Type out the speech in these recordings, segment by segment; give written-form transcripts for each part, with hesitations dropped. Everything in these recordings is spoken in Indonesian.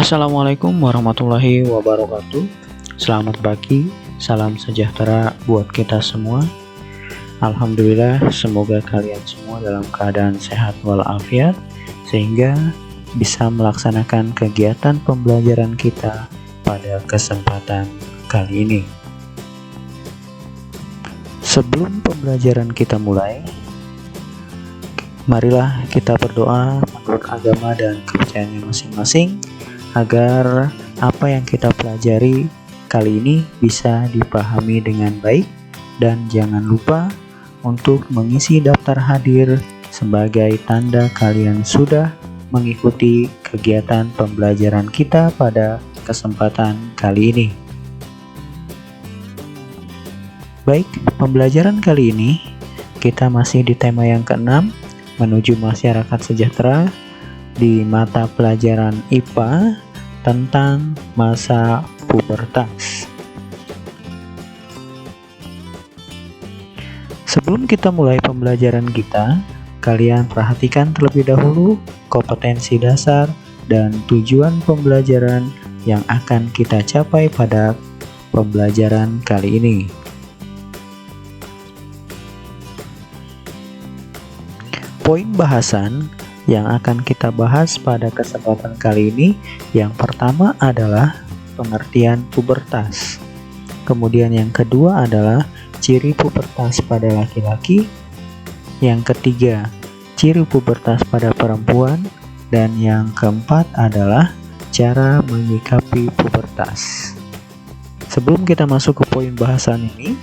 Assalamualaikum warahmatullahi wabarakatuh. Selamat pagi, salam sejahtera buat kita semua. Alhamdulillah, semoga kalian semua dalam keadaan sehat walafiat sehingga bisa melaksanakan kegiatan pembelajaran kita pada kesempatan kali ini. Sebelum pembelajaran kita mulai, marilah kita berdoa menurut agama dan kepercayaan masing-masing agar apa yang kita pelajari kali ini bisa dipahami dengan baik, dan jangan lupa untuk mengisi daftar hadir sebagai tanda kalian sudah mengikuti kegiatan pembelajaran kita pada kesempatan kali ini. Baik, pembelajaran kali ini kita masih di tema yang ke-6, menuju masyarakat sejahtera, di mata pelajaran IPA tentang masa pubertas. Sebelum kita mulai pembelajaran kita, kalian perhatikan terlebih dahulu kompetensi dasar dan tujuan pembelajaran yang akan kita capai pada pembelajaran kali ini. Poin bahasan yang akan kita bahas pada kesempatan kali ini, yang pertama adalah pengertian pubertas. Kemudian yang kedua adalah ciri pubertas pada laki-laki. Yang ketiga, ciri pubertas pada perempuan. Dan yang keempat adalah cara menyikapi pubertas. Sebelum kita masuk ke poin bahasan ini,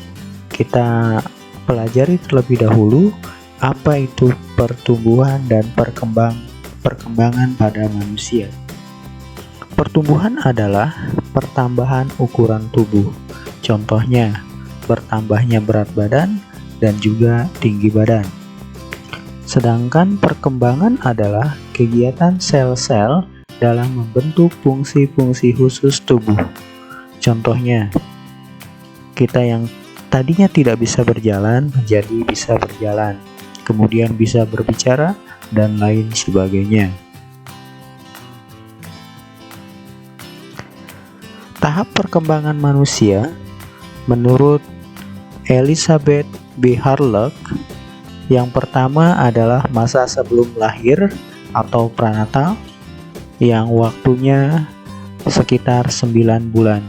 kita pelajari terlebih dahulu apa itu pertumbuhan dan perkembangan pada manusia. Pertumbuhan adalah pertambahan ukuran tubuh. Contohnya, bertambahnya berat badan dan juga tinggi badan. Sedangkan perkembangan adalah kegiatan sel-sel dalam membentuk fungsi-fungsi khusus tubuh. Contohnya, kita yang tadinya tidak bisa berjalan menjadi bisa berjalan, kemudian bisa berbicara, dan lain sebagainya. Tahap perkembangan manusia menurut Elizabeth B. Harlock, yang pertama adalah masa sebelum lahir atau pranatal, yang waktunya sekitar 9 bulan.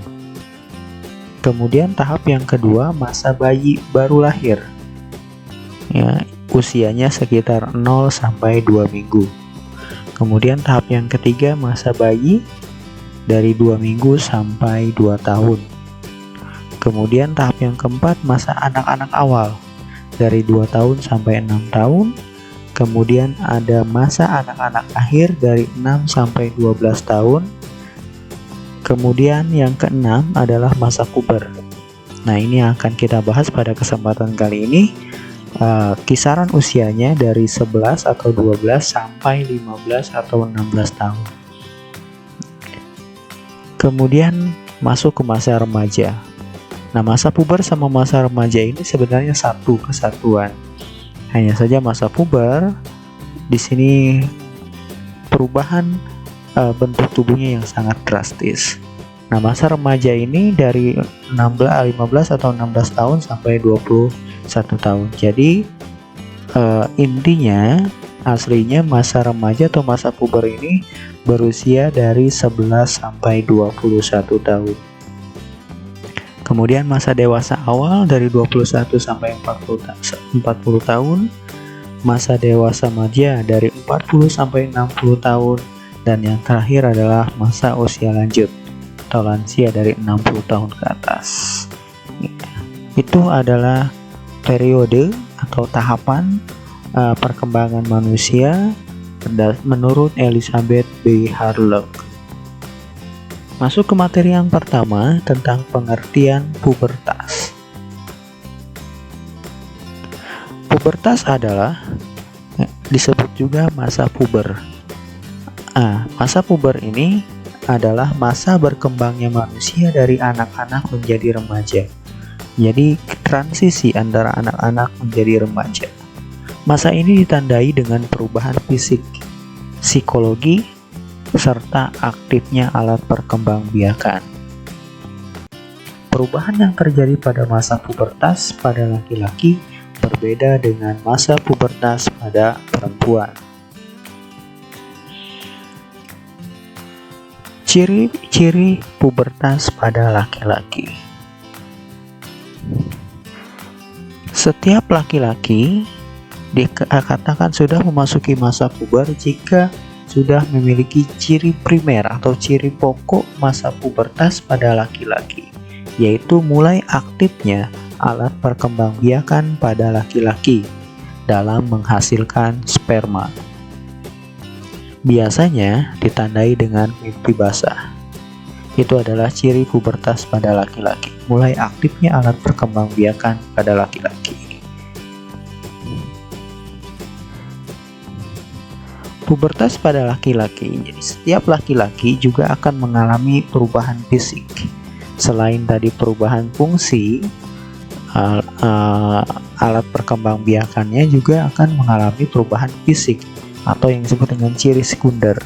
Kemudian tahap yang kedua, masa bayi baru lahir, usianya sekitar 0 sampai 2 minggu. Kemudian tahap yang ketiga, masa bayi dari 2 minggu sampai 2 tahun. Kemudian tahap yang keempat, masa anak-anak awal dari 2 tahun sampai 6 tahun. Kemudian ada masa anak-anak akhir dari 6 sampai 12 tahun. Kemudian yang keenam adalah masa puber. Nah, ini yang akan kita bahas pada kesempatan kali ini. Kisaran usianya dari 11 atau 12 sampai 15 atau 16 tahun. Kemudian masuk ke masa remaja. Nah, masa puber sama masa remaja ini sebenarnya satu kesatuan. Hanya saja masa puber di sini perubahan bentuk tubuhnya yang sangat drastis. Nah, masa remaja ini dari 15 atau 16 tahun sampai 21 tahun. Jadi intinya aslinya masa remaja atau masa puber ini berusia dari 11 sampai 21 tahun. Kemudian masa dewasa awal dari 21 sampai 40 tahun. Masa dewasa remaja dari 40 sampai 60 tahun. Dan yang terakhir adalah masa usia lanjut atau lansia dari 60 tahun ke atas. Itu adalah periode atau tahapan perkembangan manusia menurut Elizabeth B. Harlock. Masuk ke materi yang pertama tentang pengertian pubertas. Pubertas adalah disebut juga masa puber. Masa puber ini adalah masa berkembangnya manusia dari anak-anak menjadi remaja. Jadi transisi antara anak-anak menjadi remaja. Masa ini ditandai dengan perubahan fisik, psikologi, serta aktifnya alat perkembangbiakan. Perubahan yang terjadi pada masa pubertas pada laki-laki berbeda dengan masa pubertas pada perempuan. Ciri-ciri pubertas pada laki-laki. Setiap laki-laki dikatakan sudah memasuki masa puber jika sudah memiliki ciri primer atau ciri pokok masa pubertas pada laki-laki, yaitu mulai aktifnya alat perkembangbiakan pada laki-laki dalam menghasilkan sperma. Biasanya ditandai dengan mimpi basah. Itu adalah ciri pubertas pada laki-laki, mulai aktifnya alat perkembangbiakan pada laki-laki. Pubertas pada laki-laki, jadi setiap laki-laki juga akan mengalami perubahan fisik. Selain tadi perubahan fungsi, alat perkembangbiakannya juga akan mengalami perubahan fisik atau yang disebut dengan ciri sekunder.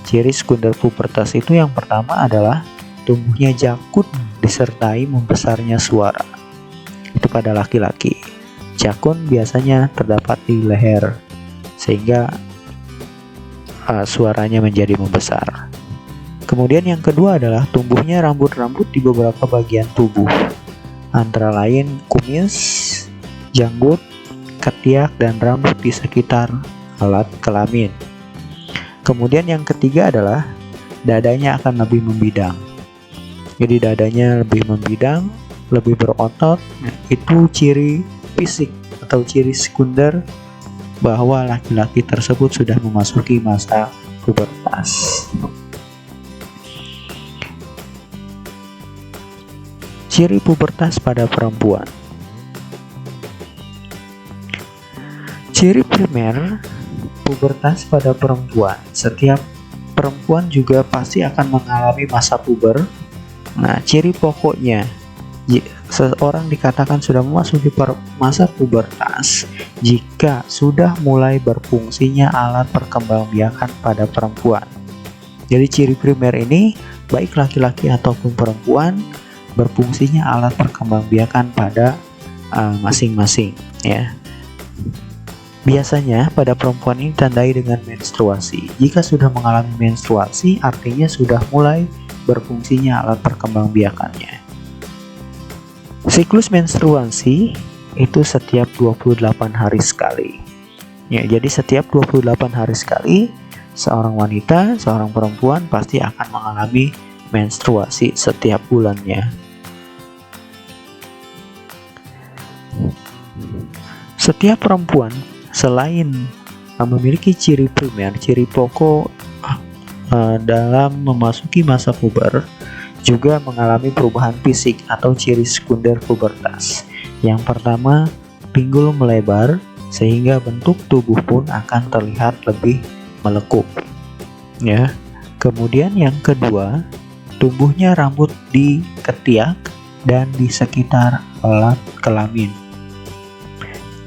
Ciri sekunder pubertas itu yang pertama adalah tumbuhnya jakun disertai membesarnya suara. Itu pada laki-laki. Jakun biasanya terdapat di leher sehingga suaranya menjadi membesar. Kemudian yang kedua adalah tumbuhnya rambut-rambut di beberapa bagian tubuh, antara lain kumis, janggut, ketiak, dan rambut di sekitar alat kelamin. Kemudian yang ketiga adalah dadanya akan lebih membidang. Jadi dadanya lebih membidang, lebih berotot. Itu ciri fisik atau ciri sekunder bahwa laki-laki tersebut sudah memasuki masa pubertas. Ciri pubertas pada perempuan. Ciri primer pubertas pada perempuan. Setiap perempuan juga pasti akan mengalami masa puber. Nah, ciri pokoknya seseorang dikatakan sudah memasuki masa pubertas jika sudah mulai berfungsinya alat perkembangbiakan pada perempuan. Jadi ciri primer ini baik laki-laki ataupun perempuan berfungsinya alat perkembangbiakan pada masing-masing ya. Biasanya pada perempuan ini ditandai dengan menstruasi. Jika sudah mengalami menstruasi artinya sudah mulai berfungsinya alat perkembangbiakannya. Siklus menstruasi itu setiap 28 hari sekali. Ya, jadi setiap 28 hari sekali seorang wanita, seorang perempuan pasti akan mengalami menstruasi setiap bulannya. Setiap perempuan selain memiliki ciri primer, ciri pokok dalam memasuki masa puber, juga mengalami perubahan fisik atau ciri sekunder pubertas. Yang pertama, pinggul melebar sehingga bentuk tubuh pun akan terlihat lebih melekup. Ya. Kemudian yang kedua, tumbuhnya rambut di ketiak dan di sekitar alat kelamin.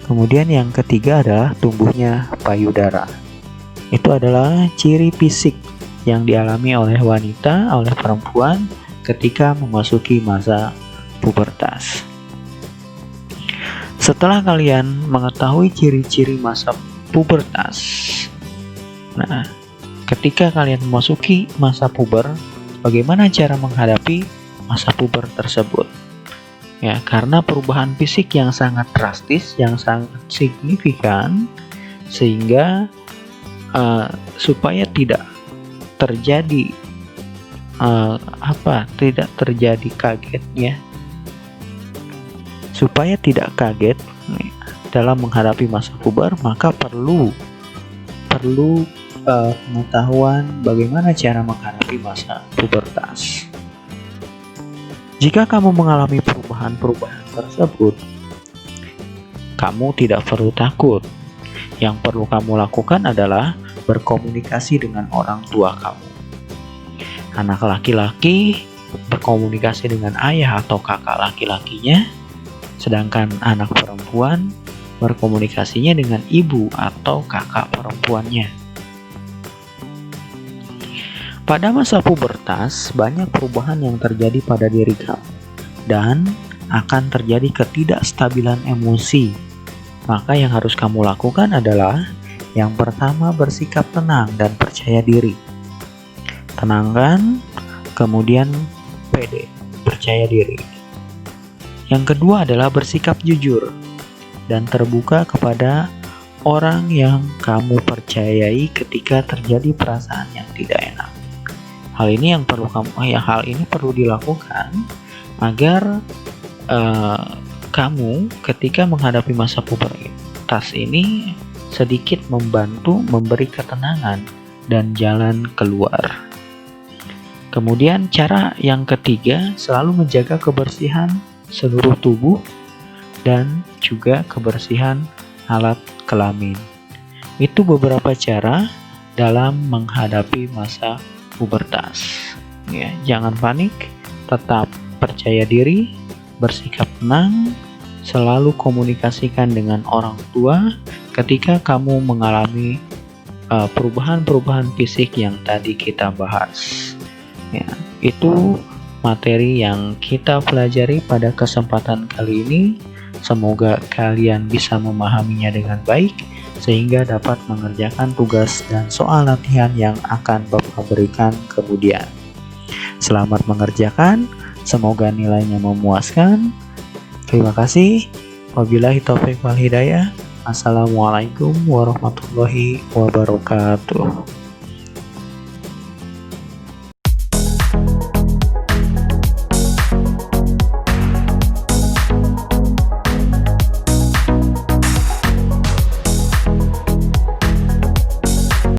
Kemudian yang ketiga adalah tumbuhnya payudara. Itu adalah ciri fisik yang dialami oleh wanita, oleh perempuan ketika memasuki masa pubertas. Setelah kalian mengetahui ciri-ciri masa pubertas, nah, ketika kalian memasuki masa puber, bagaimana cara menghadapi masa puber tersebut? Ya, karena perubahan fisik yang sangat drastis, yang sangat signifikan, sehingga supaya tidak terjadi tidak terjadi kaget ya, supaya tidak kaget dalam menghadapi masa puber, maka perlu pengetahuan bagaimana cara menghadapi masa pubertas. Jika kamu mengalami perubahan-perubahan tersebut, kamu tidak perlu takut. Yang perlu kamu lakukan adalah berkomunikasi dengan orang tua kamu. Anak laki-laki berkomunikasi dengan ayah atau kakak laki-lakinya, sedangkan anak perempuan berkomunikasinya dengan ibu atau kakak perempuannya. Pada masa pubertas, banyak perubahan yang terjadi pada diri kamu dan akan terjadi ketidakstabilan emosi. Maka yang harus kamu lakukan adalah yang pertama, bersikap tenang dan percaya diri. Tenangkan, kemudian pede, percaya diri. Yang kedua adalah bersikap jujur dan terbuka kepada orang yang kamu percayai ketika terjadi perasaan yang tidak enak. Hal ini perlu dilakukan agar kamu ketika menghadapi masa pubertas ini sedikit membantu memberi ketenangan dan jalan keluar. Kemudian cara yang ketiga, selalu menjaga kebersihan seluruh tubuh dan juga kebersihan alat kelamin. Itu beberapa cara dalam menghadapi masa pubertas. Ya, jangan panik, tetap percaya diri, bersikap tenang, selalu komunikasikan dengan orang tua ketika kamu mengalami perubahan-perubahan fisik yang tadi kita bahas. Ya, itu materi yang kita pelajari pada kesempatan kali ini. Semoga kalian bisa memahaminya dengan baik sehingga dapat mengerjakan tugas dan soal latihan yang akan Bapak berikan kemudian. Selamat mengerjakan, semoga nilainya memuaskan. Terima kasih. Wabillahi taufiq wal hidayah. Assalamualaikum warahmatullahi wabarakatuh.